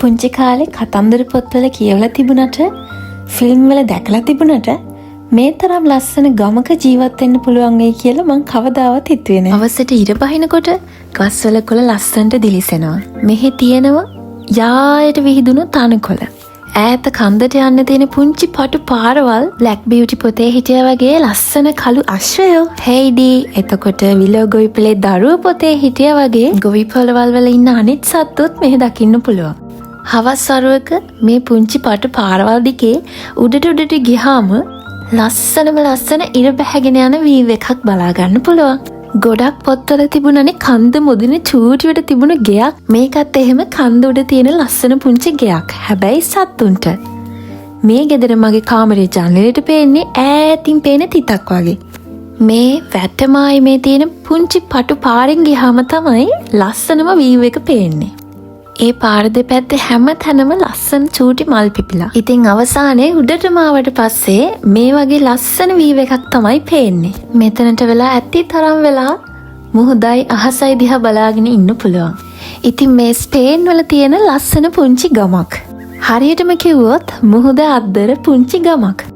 පුංචි කාලේ කතන්දර පොත්වල කියවලා තිබුණට ෆිල්ම් වල දැකලා තිබුණට මේ තරම් ලස්සන ගමක ජීවත් වෙන්න පුළුවන් වෙයි කියලා මං කවදාවත් හිතුවේ නෑ. අවසට ඉර බහිනකොට ගස්වල කොළ ලස්සනට දිලිසෙනවා. මෙහි තියෙනවා යායට විහිදුණු තනකොළ. ඈත කන්දට යන්න තියෙන පුංචි පටු පාරවල් බ්ලැක් බියුටි පොතේ හිටියා වගේ ලස්සන කළු අශ්වයෝ. හේඩි එතකොට විලෝ ගොවිපලේ දරුවෝ පොතේ හිටියා වගේ ගොවිපළවල් වල ඉන්න අනිත් සත්තුත් මෙහෙ දකින්න පුළුවන්. හවස් වරුවක මේ පුංචි පටු පාරවල් දිගේ උඩට ගියාම ලස්සන ඉර බැහැගෙන යන වීව් එකක් බලා ගන්න පුළුවන්. ගොඩක් පොත්වල තිබුණනේ කන්ද මුදින චූටියට තිබුණ ගෙයක්. මේකත් එහෙම කන්ද උඩ තියෙන ලස්සන පුංචි ගෙයක්. හැබැයි සත්තුන්ට. මේ ගෙදර මගේ කාමරේ ජන්නලෙට පේන්නේ ඈතින් පේන තිතක් වගේ. මේ වැටමායි මේ තියෙන පුංචි පටු පාරෙන් ගියාම තමයි ලස්සනම වීව් එක පේන්නේ. ඒ පාර දෙපැත්තේ හැම තැනම ලස්සන චූටි මල් පිපිලා. ඉතින් අවසානයේ උඩටම ආවට පස්සේ මේ වගේ ලස්සන වීව් එකක් තමයි පේන්නේ. මෙතනට වෙලා ඇති තරම් වෙලා මුහුදයි අහසයි දිහා බලාගෙන ඉන්න පුළුවන්. ඉතින් මේ ස්පේන් වල තියෙන ලස්සන පුංචි ගමක්. හරියටම කිව්වොත් මුහුද අද්දර පුංචි ගමක්.